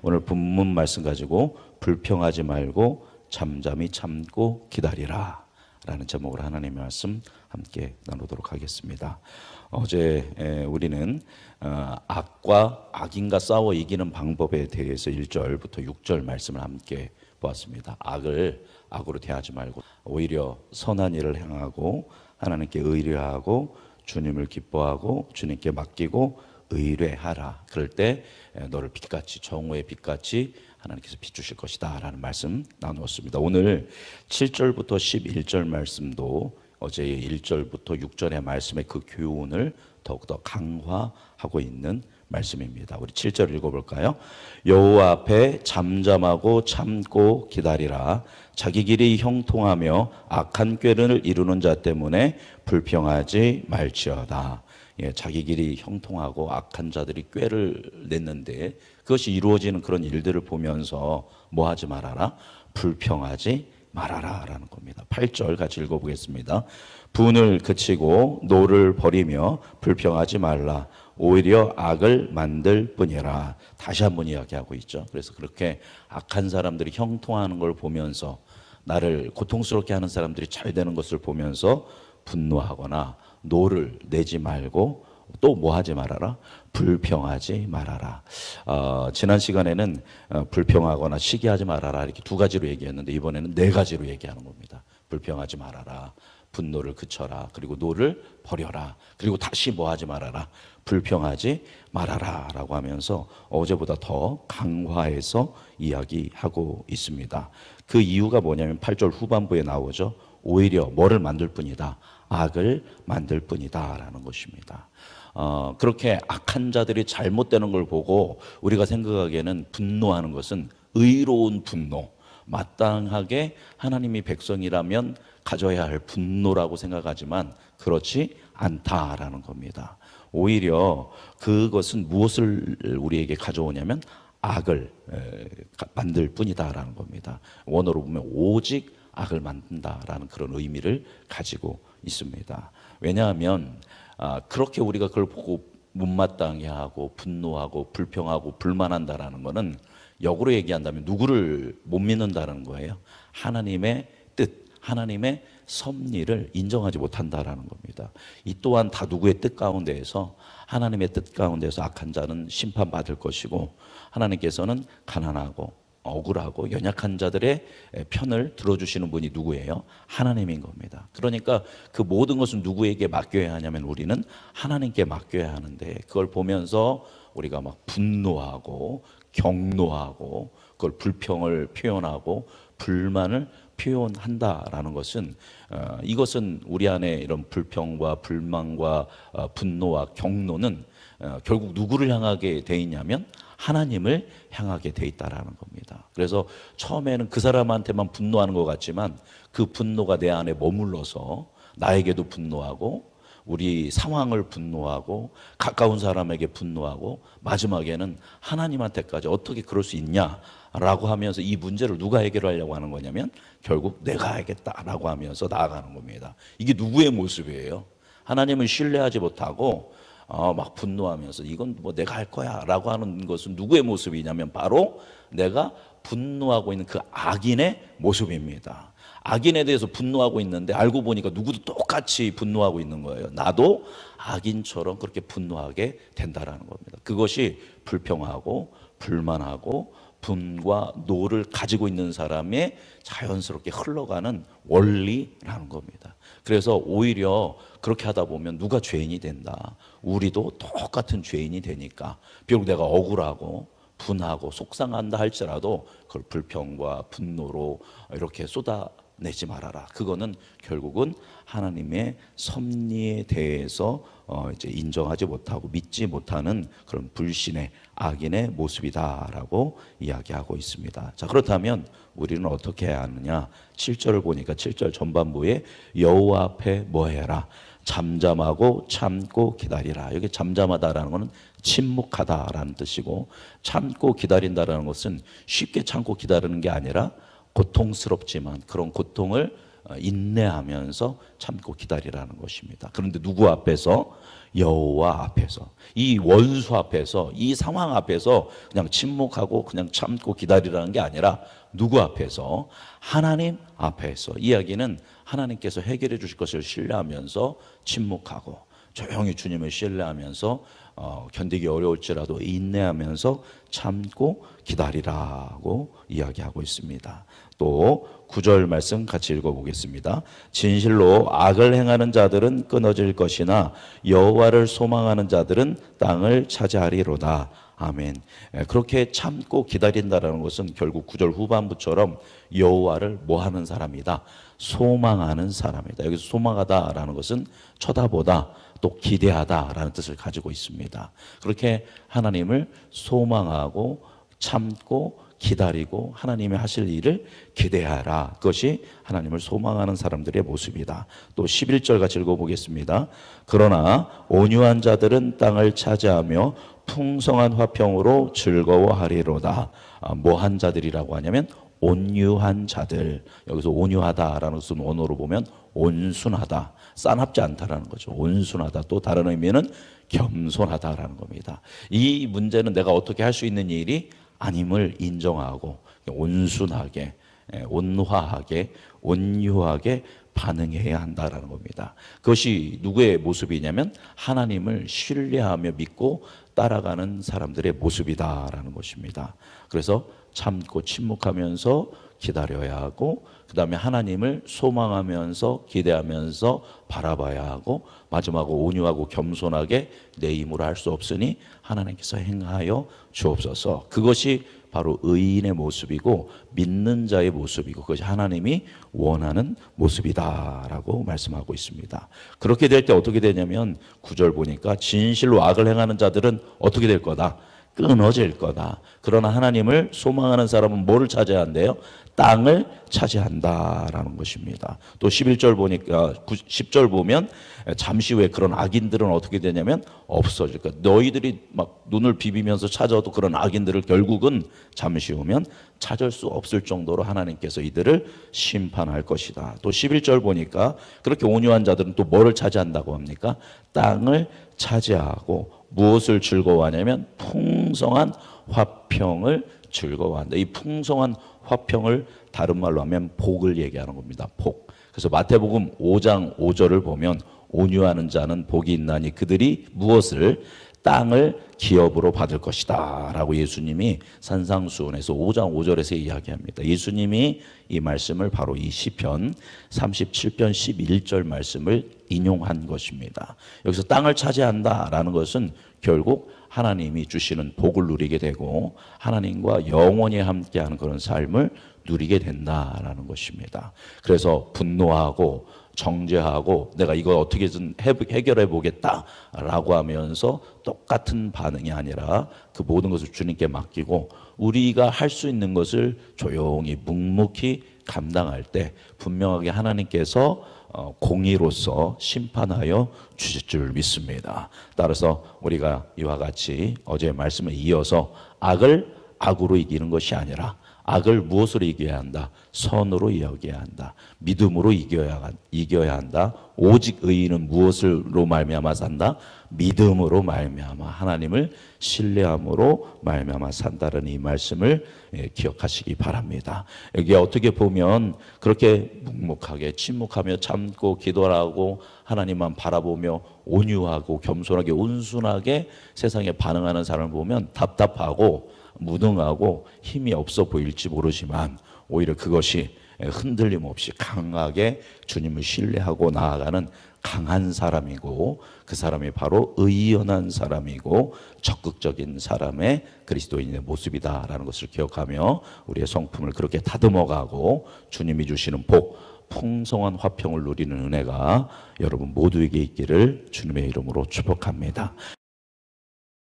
오늘 본문 말씀 가지고 불평하지 말고 잠잠히 참고 기다리라 라는 제목으로 하나님의 말씀 함께 나누도록 하겠습니다. 어제 우리는 악과 악인과 싸워 이기는 방법에 대해서 1절부터 6절 말씀을 함께 보았습니다. 악을 악으로 대하지 말고 오히려 선한 일을 행하고 하나님께 의뢰하고 주님을 기뻐하고 주님께 맡기고 의뢰하라. 그럴 때 너를 빛같이 정오의 빛같이 하나님께서 비추실 것이다 라는 말씀 나누었습니다. 오늘 7절부터 11절 말씀도 어제의 1절부터 6절의 말씀의 그 교훈을 더욱더 강화하고 있는 말씀입니다. 우리 7절 읽어볼까요? 여호와 앞에 잠잠하고 참고 기다리라. 자기 길이 형통하며 악한 꾀를 이루는 자 때문에 불평하지 말지어다. 자기 길이 형통하고 악한 자들이 꾀를 냈는데 그것이 이루어지는 그런 일들을 보면서 뭐 하지 말아라? 불평하지 말아라 라는 겁니다. 8절 같이 읽어보겠습니다. 분을 그치고 노를 버리며 불평하지 말라. 오히려 악을 만들 뿐이라. 다시 한번 이야기하고 있죠. 그래서 그렇게 악한 사람들이 형통하는 걸 보면서 나를 고통스럽게 하는 사람들이 잘 되는 것을 보면서 분노하거나 노를 내지 말고 또 뭐 하지 말아라? 불평하지 말아라. 지난 시간에는 불평하거나 시기하지 말아라 이렇게 두 가지로 얘기했는데 이번에는 네 가지로 얘기하는 겁니다. 불평하지 말아라. 분노를 그쳐라. 그리고 노를 버려라. 그리고 다시 뭐 하지 말아라. 불평하지 말아라 라고 하면서 어제보다 더 강화해서 이야기하고 있습니다. 그 이유가 뭐냐면 8절 후반부에 나오죠. 오히려 뭐를 만들 뿐이다. 악을 만들 뿐이다 라는 것입니다. 그렇게 악한 자들이 잘못되는 걸 보고 우리가 생각하기에는 분노하는 것은 의로운 분노, 마땅하게 하나님이 백성이라면 가져야 할 분노라고 생각하지만 그렇지 않다라는 겁니다. 오히려 그것은 무엇을 우리에게 가져오냐면 악을 만들 뿐이다라는 겁니다. 원어로 보면 오직 악을 만든다라는 그런 의미를 가지고 있습니다. 왜냐하면 그렇게 우리가 그걸 보고 못마땅해 하고 분노하고 불평하고 불만한다라는 것은 역으로 얘기한다면 누구를 못 믿는다는 거예요. 하나님의 뜻, 하나님의 섭리를 인정하지 못한다라는 겁니다. 이 또한 다 누구의 뜻 가운데에서 하나님의 뜻 가운데서 악한 자는 심판받을 것이고 하나님께서는 가난하고 억울하고 연약한 자들의 편을 들어주시는 분이 누구예요? 하나님인 겁니다. 그러니까 그 모든 것은 누구에게 맡겨야 하냐면 우리는 하나님께 맡겨야 하는데 그걸 보면서 우리가 막 분노하고 경노하고 그걸 불평을 표현하고 불만을 표현한다라는 것은 이것은 우리 안에 이런 불평과 불만과 분노와 경노는 결국 누구를 향하게 돼 있냐면 하나님을 향하게 돼 있다라는 겁니다. 그래서 처음에는 그 사람한테만 분노하는 것 같지만 그 분노가 내 안에 머물러서 나에게도 분노하고 우리 상황을 분노하고 가까운 사람에게 분노하고 마지막에는 하나님한테까지 어떻게 그럴 수 있냐라고 하면서 이 문제를 누가 해결하려고 하는 거냐면 결국 내가 하겠다라고 하면서 나아가는 겁니다. 이게 누구의 모습이에요? 하나님을 신뢰하지 못하고 막 분노하면서 이건 뭐 내가 할 거야 라고 하는 것은 누구의 모습이냐면 바로 내가 분노하고 있는 그 악인의 모습입니다. 악인에 대해서 분노하고 있는데 알고 보니까 누구도 똑같이 분노하고 있는 거예요. 나도 악인처럼 그렇게 분노하게 된다라는 겁니다. 그것이 불평하고 불만하고 분과 노를 가지고 있는 사람의 자연스럽게 흘러가는 원리라는 겁니다. 그래서 오히려 그렇게 하다 보면 누가 죄인이 된다. 우리도 똑같은 죄인이 되니까 비록 내가 억울하고 분하고 속상한다 할지라도 그걸 불평과 분노로 이렇게 쏟아내지 말아라. 그거는 결국은 하나님의 섭리에 대해서 이제 인정하지 못하고 믿지 못하는 그런 불신의 악인의 모습이다라고 이야기하고 있습니다. 자, 그렇다면 우리는 어떻게 해야 하느냐? 7절을 보니까 7절 전반부에 여호와 앞에 뭐 해라? 잠잠하고 참고 기다리라. 여기 잠잠하다라는 것은 침묵하다라는 뜻이고 참고 기다린다라는 것은 쉽게 참고 기다리는 게 아니라 고통스럽지만 그런 고통을 인내하면서 참고 기다리라는 것입니다. 그런데 누구 앞에서? 여호와 앞에서, 이 원수 앞에서, 이 상황 앞에서 그냥 침묵하고 그냥 참고 기다리라는 게 아니라 누구 앞에서? 하나님 앞에서. 이야기는 하나님께서 해결해 주실 것을 신뢰하면서 침묵하고 조용히 주님을 신뢰하면서 견디기 어려울지라도 인내하면서 참고 기다리라고 이야기하고 있습니다. 또 9절 말씀 같이 읽어보겠습니다. 진실로 악을 행하는 자들은 끊어질 것이나 여호와를 소망하는 자들은 땅을 차지하리로다. 아멘. 그렇게 참고 기다린다는 것은 결국 9절 후반부처럼 여호와를 뭐 하는 사람이다? 소망하는 사람이다. 여기서 소망하다라는 것은 쳐다보다, 또 기대하다라는 뜻을 가지고 있습니다. 그렇게 하나님을 소망하고 참고 기다리고 하나님이 하실 일을 기대하라. 그것이 하나님을 소망하는 사람들의 모습이다. 또 11절 같이 읽어보겠습니다. 그러나 온유한 자들은 땅을 차지하며 풍성한 화평으로 즐거워하리로다. 뭐한 자들이라고 하냐면 온유한 자들. 여기서 온유하다라는 것은 원어로 보면 온순하다, 싸납지 않다라는 거죠. 온순하다. 또 다른 의미는 겸손하다라는 겁니다. 이 문제는 내가 어떻게 할 수 있는 일이 아님을 인정하고 온순하게, 온화하게, 온유하게 반응해야 한다라는 겁니다. 그것이 누구의 모습이냐면 하나님을 신뢰하며 믿고 따라가는 사람들의 모습이다라는 것입니다. 그래서 참고 침묵하면서 기다려야 하고, 그 다음에 하나님을 소망하면서 기대하면서 바라봐야 하고, 마지막으로 온유하고 겸손하게 내 힘으로 할 수 없으니 하나님께서 행하여 주옵소서. 그것이 바로 의인의 모습이고 믿는 자의 모습이고 그것이 하나님이 원하는 모습이다라고 말씀하고 있습니다. 그렇게 될 때 어떻게 되냐면 9절 보니까 진실로 악을 행하는 자들은 어떻게 될 거다? 끊어질 거다. 그러나 하나님을 소망하는 사람은 뭐를 차지해야 한대요? 땅을 차지한다라는 것입니다. 또 11절 보니까 10절 보면 잠시 후에 그런 악인들은 어떻게 되냐면 없어질 거야. 너희들이 막 눈을 비비면서 찾아도 그런 악인들을 결국은 잠시 후면 찾을 수 없을 정도로 하나님께서 이들을 심판할 것이다. 또 11절 보니까 그렇게 온유한 자들은 또 뭐를 차지한다고 합니까? 땅을 차지하고 무엇을 즐거워하냐면 풍성한 화평을 즐거워한다. 이 풍성한 화평을 다른 말로 하면 복을 얘기하는 겁니다. 복. 그래서 마태복음 5장 5절을 보면 온유하는 자는 복이 있나니 그들이 무엇을? 땅을 기업으로 받을 것이다 라고 예수님이 산상수훈에서 5장 5절에서 이야기합니다. 예수님이 이 말씀을 바로 이 시편 37편 11절 말씀을 인용한 것입니다. 여기서 땅을 차지한다라는 것은 결국 하나님이 주시는 복을 누리게 되고 하나님과 영원히 함께하는 그런 삶을 누리게 된다라는 것입니다. 그래서 분노하고 정죄하고 내가 이거 어떻게든 해결해 보겠다라고 하면서 똑같은 반응이 아니라 그 모든 것을 주님께 맡기고 우리가 할 수 있는 것을 조용히 묵묵히 감당할 때 분명하게 하나님께서 공의로서 심판하여 주실 줄 믿습니다. 따라서 우리가 이와 같이 어제의 말씀에 이어서 악을 악으로 이기는 것이 아니라 악을 무엇으로 이겨야 한다? 선으로 이겨야 한다. 믿음으로 이겨야 한다. 오직 의인은 무엇으로 말미암아 산다? 믿음으로 말미암아 하나님을 신뢰함으로 말미암아 산다는 이 말씀을 기억하시기 바랍니다. 여기 어떻게 보면 그렇게 묵묵하게 침묵하며 참고 기도하고 하나님만 바라보며 온유하고 겸손하게 온순하게 세상에 반응하는 사람을 보면 답답하고 무능하고 힘이 없어 보일지 모르지만 오히려 그것이 흔들림 없이 강하게 주님을 신뢰하고 나아가는 강한 사람이고 그 사람이 바로 의연한 사람이고 적극적인 사람의 그리스도인의 모습이다라는 것을 기억하며 우리의 성품을 그렇게 다듬어가고 주님이 주시는 복, 풍성한 화평을 누리는 은혜가 여러분 모두에게 있기를 주님의 이름으로 축복합니다.